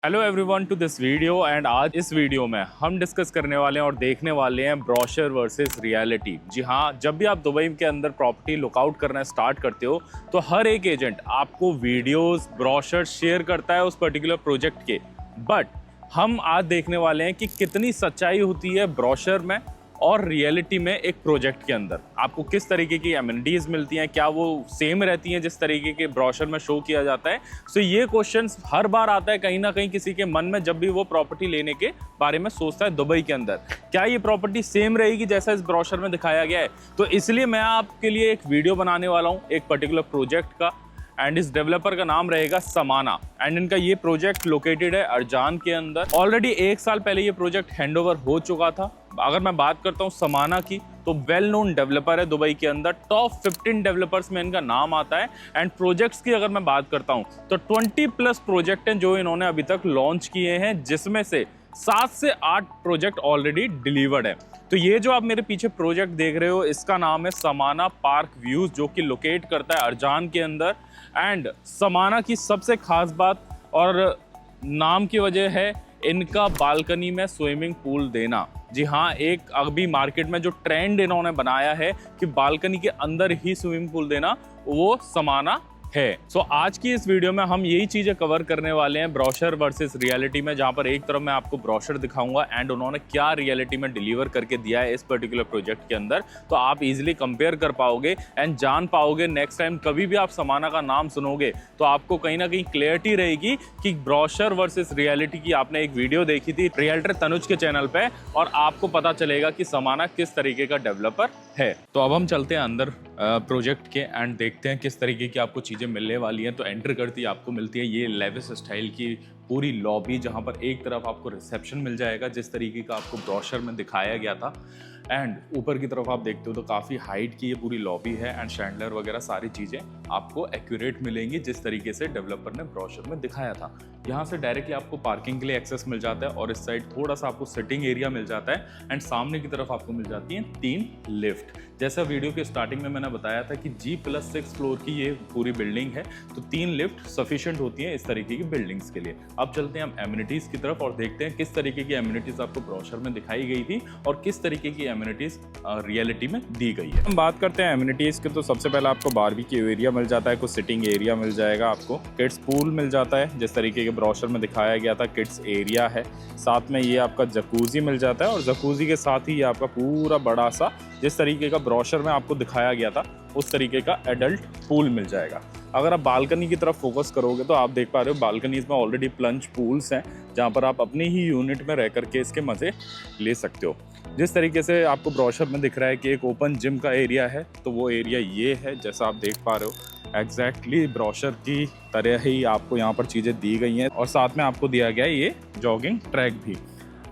Hello everyone to this video and आज इस video में हम डिस्कस करने वाले हैं और देखने वाले हैं ब्रोशर वर्सेस रियलिटी। जी हाँ, जब भी आप दुबई के अंदर प्रॉपर्टी लुकआउट करना स्टार्ट करते हो तो हर एक एजेंट आपको वीडियोस ब्रोशर शेयर करता है उस पर्टिकुलर प्रोजेक्ट के। बट हम आज देखने वाले हैं कि कितनी सच्चाई होती है ब्रोशर में और रियलिटी में एक प्रोजेक्ट के अंदर। आपको किस तरीके की एमिनिटीज़ मिलती हैं, क्या वो सेम रहती हैं जिस तरीके के ब्रोशर में शो किया जाता है। सो ये क्वेश्चंस हर बार आता है कहीं ना कहीं किसी के मन में जब भी वो प्रॉपर्टी लेने के बारे में सोचता है दुबई के अंदर, क्या ये प्रॉपर्टी सेम रहेगी जैसा इस ब्रोशर में दिखाया गया है। तो इसलिए मैं आपके लिए एक वीडियो बनाने वाला हूँ एक पर्टिकुलर प्रोजेक्ट का, एंड इस डेवलपर का नाम रहेगा समाना। एंड इनका ये प्रोजेक्ट लोकेटेड है अरजान के अंदर। ऑलरेडी 1 साल पहले ये प्रोजेक्ट हैंडओवर हो चुका था। अगर मैं बात करता हूँ समाना की तो वेल नोन डेवलपर है दुबई के अंदर, टॉप 15 डेवलपर्स में इनका नाम आता है। एंड प्रोजेक्ट्स की अगर मैं बात करता हूँ तो 20+ प्रोजेक्ट हैं जो इन्होंने अभी तक लॉन्च किए हैं, जिसमें से 7 से 8 प्रोजेक्ट ऑलरेडी डिलीवर्ड है। तो ये जो आप मेरे पीछे प्रोजेक्ट देख रहे हो इसका नाम है समाना पार्क व्यूज, जो कि लोकेट करता है अरजान के अंदर। एंड समाना की सबसे खास बात और नाम की वजह है इनका बालकनी में स्विमिंग पूल देना। जी हाँ, एक अभी मार्केट में जो ट्रेंड इन्होंने बनाया है कि बालकनी के अंदर ही स्विमिंग पूल देना, वो समाना है। सो आज की इस वीडियो में हम यही चीज़ें कवर करने वाले हैं ब्रोशर वर्सेस रियलिटी में, जहाँ पर एक तरफ मैं आपको ब्रोशर दिखाऊंगा एंड उन्होंने क्या रियलिटी में डिलीवर करके दिया है इस पर्टिकुलर प्रोजेक्ट के अंदर। तो आप इजीली कंपेयर कर पाओगे एंड जान पाओगे नेक्स्ट टाइम कभी भी आप समाना का नाम सुनोगे तो आपको कहीं ना कहीं क्लियरिटी रहेगी कि ब्रोशर वर्सेस रियलिटी की आपने एक वीडियो देखी थी रियल्टर तनुज के चैनल पे, और आपको पता चलेगा कि समाना किस तरीके का डेवलपर है। तो अब हम चलते हैं अंदर प्रोजेक्ट के एंड देखते हैं किस तरीके की आपको चीज़ें मिलने वाली हैं। तो एंटर करती आपको मिलती है ये लेविस स्टाइल की पूरी लॉबी, जहाँ पर एक तरफ आपको रिसेप्शन मिल जाएगा जिस तरीके का आपको ब्रोशर में दिखाया गया था। एंड ऊपर की तरफ आप देखते हो तो काफ़ी हाइट की ये पूरी लॉबी है एंड शैंडलर वगैरह सारी चीज़ें आपको एक्यूरेट मिलेंगी जिस तरीके से डेवलपर ने ब्रोशर में दिखाया था। यहाँ से डायरेक्टली आपको पार्किंग के लिए एक्सेस मिल जाता है और इस साइड थोड़ा सा आपको सिटिंग एरिया मिल जाता है। एंड सामने की तरफ आपको मिल जाती हैं 3 लिफ्ट। जैसा वीडियो के स्टार्टिंग में मैंने बताया था कि G+6 फ्लोर की ये पूरी बिल्डिंग है, तो 3 लिफ्ट सफिशिएंट होती हैं इस तरीके की बिल्डिंग्स के लिए। अब चलते हैं हम एमिनिटीज़ की तरफ और देखते हैं किस तरीके की एमिनिटीज़ आपको ब्रोशर में दिखाई गई थी और किस तरीके की एमिनिटीज़ रियलिटी में दी गई है। हम बात करते हैं एमिनिटीज़ की तो सबसे पहले आपको बारबेक्यू एरिया मिल जाता है, कुछ सिटिंग एरिया मिल जाएगा, आपको किड्स पूल मिल जाता है जिस तरीके के ब्रोशर में दिखाया गया था, किड्स एरिया है। साथ में ये आपका जकूज़ी मिल जाता है और जकूज़ी के साथ ही ये आपका पूरा बड़ा सा जिस तरीके का ब्रोशर में आपको दिखाया गया था उस तरीके का एडल्ट पूल मिल जाएगा। अगर आप बालकनी की तरफ फोकस करोगे तो आप देख पा रहे हो बालकनीज में ऑलरेडी प्लंज पूल्स हैं जहाँ पर आप अपनी ही यूनिट में रह करके इसके मज़े ले सकते हो। जिस तरीके से आपको ब्रोशर में दिख रहा है कि एक ओपन जिम का एरिया है, तो वो एरिया ये है जैसा आप देख पा रहे हो। एग्जैक्टली ब्रोशर की तरह ही आपको यहाँ पर चीज़ें दी गई हैं और साथ में आपको दिया गया है ये जॉगिंग ट्रैक भी।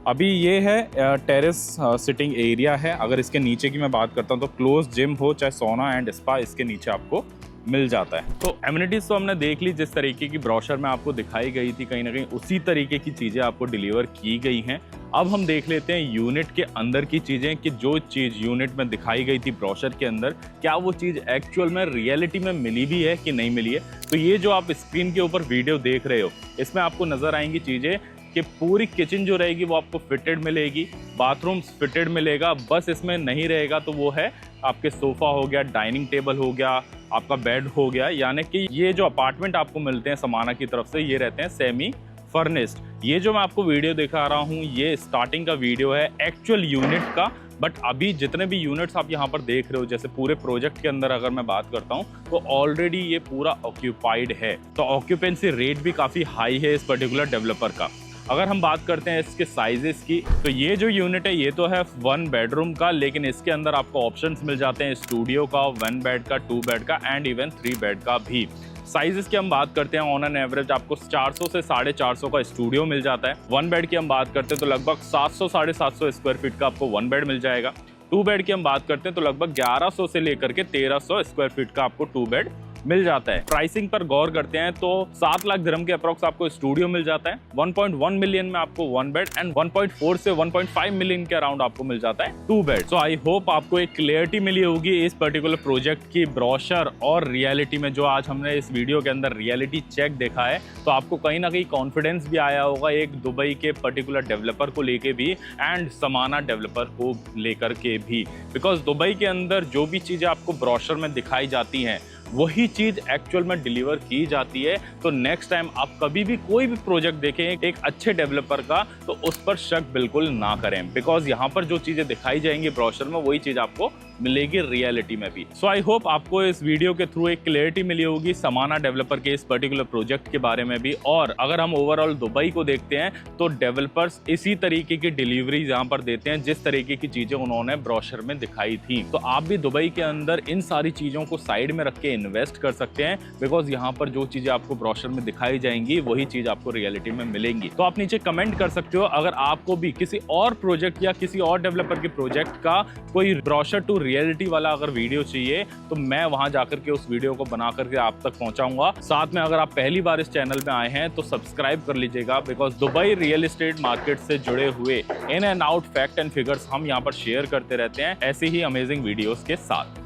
अभी ये है टेरेस सिटिंग एरिया है। अगर इसके नीचे की मैं बात करता हूँ तो क्लोज जिम हो चाहे सोना एंड स्पा इसके नीचे आपको मिल जाता है। तो एमिनिटीज़ तो हमने देख ली जिस तरीके की ब्रोशर में आपको दिखाई गई थी, कहीं ना कहीं उसी तरीके की चीज़ें आपको डिलीवर की गई हैं। अब हम देख लेते हैं यूनिट के अंदर की चीज़ें कि जो चीज़ यूनिट में दिखाई गई थी ब्रोशर के अंदर, क्या वो चीज़ एक्चुअल में रियलिटी में मिली भी है कि नहीं मिली है। तो ये जो आप स्क्रीन के ऊपर वीडियो देख रहे हो इसमें आपको नज़र आएंगी चीज़ें कि पूरी किचन जो रहेगी वो आपको फिटेड मिलेगी, बाथरूम फिटेड मिलेगा। बस इसमें नहीं रहेगा तो वो है आपके सोफ़ा हो गया, डाइनिंग टेबल हो गया, आपका बेड हो गया। यानी कि ये जो अपार्टमेंट आपको मिलते हैं समाना की तरफ से ये रहते हैं सेमी फर्निश्ड। ये जो मैं आपको वीडियो दिखा रहा हूँ ये स्टार्टिंग का वीडियो है एक्चुअल यूनिट का। बट अभी जितने भी यूनिट्स आप यहाँ पर देख रहे हो, जैसे पूरे प्रोजेक्ट के अंदर अगर मैं बात करता हूँ तो ऑलरेडी ये पूरा ऑक्यूपाइड है, तो ऑक्यूपेंसी रेट भी काफ़ी हाई है इस पर्टिकुलर डेवलपर का। अगर हम बात करते हैं इसके साइजेस की तो ये जो यूनिट है ये तो है 1 बेडरूम का, लेकिन इसके अंदर आपको ऑप्शंस मिल जाते हैं स्टूडियो का, 1 बेड का, 2 बेड का एंड इवन 3 बेड का भी। साइजेस की हम बात करते हैं ऑन एन एवरेज आपको 400 से 450 का स्टूडियो मिल जाता है। 1 बेड की हम बात करते हैं तो लगभग 700-750 स्क्वायर फीट का आपको 1 बेड मिल जाएगा। 2 बेड की हम बात करते हैं तो लगभग 1100 से लेकर के 1300 स्क्वायर फीट का आपको 2 बेड मिल जाता है। प्राइसिंग पर गौर करते हैं तो 7 लाख दिरहम के अप्रॉक्स आपको स्टूडियो मिल जाता है। 1.1 मिलियन में आपको 1 बेड एंड 1.4 से 1.5 मिलियन के अराउंड आपको मिल जाता है 2 बेड। सो आई होप आपको एक क्लियरिटी मिली होगी इस पर्टिकुलर प्रोजेक्ट की ब्रोशर और रियलिटी में। जो आज हमने इस वीडियो के अंदर रियलिटी चेक देखा है तो आपको कहीं ना कहीं कॉन्फिडेंस भी आया होगा एक दुबई के पर्टिकुलर डेवलपर को लेके भी एंड समाना डेवलपर को लेकर के भी, बिकॉज दुबई के अंदर जो भी चीज़ें आपको ब्रोशर में दिखाई जाती हैं वही चीज एक्चुअल में डिलीवर की जाती है। तो नेक्स्ट टाइम आप कभी भी कोई भी प्रोजेक्ट देखें एक अच्छे डेवलपर का तो उस पर शक बिल्कुल ना करें, बिकॉज यहाँ पर जो चीजें दिखाई जाएंगी ब्रोशर में वही चीज आपको मिलेगी रियलिटी में भी। सो आई होप आपको इस वीडियो के थ्रू एक क्लियरिटी मिली होगी समाना डेवलपर के इस पर्टिकुलर प्रोजेक्ट के बारे में भी। और अगर हम ओवरऑल दुबई को देखते हैं तो डेवलपर्स इसी तरीके की डिलीवरी यहाँ पर देते हैं जिस तरीके की चीजें उन्होंने ब्रोशर में दिखाई थी। तो आप भी दुबई के अंदर इन सारी चीजों को साइड में रख के इन्वेस्ट कर सकते हैं, बिकॉज यहाँ पर जो चीजें आपको ब्रोशर में दिखाई जाएंगी वही चीज आपको रियलिटी में मिलेंगी। तो आप नीचे कमेंट कर सकते हो अगर आपको भी किसी और प्रोजेक्ट या किसी और डेवलपर के प्रोजेक्ट का कोई ब्रोशर टू रियलिटी वाला अगर वीडियो चाहिए तो मैं वहां जाकर के उस वीडियो को बना करके आप तक पहुंचाऊंगा। साथ में अगर आप पहली बार इस चैनल में आए हैं तो सब्सक्राइब कर लीजिएगा, because Dubai real estate market से जुड़े हुए in and out fact and figures हम यहाँ पर शेयर करते रहते हैं ऐसे ही अमेजिंग वीडियोस के साथ।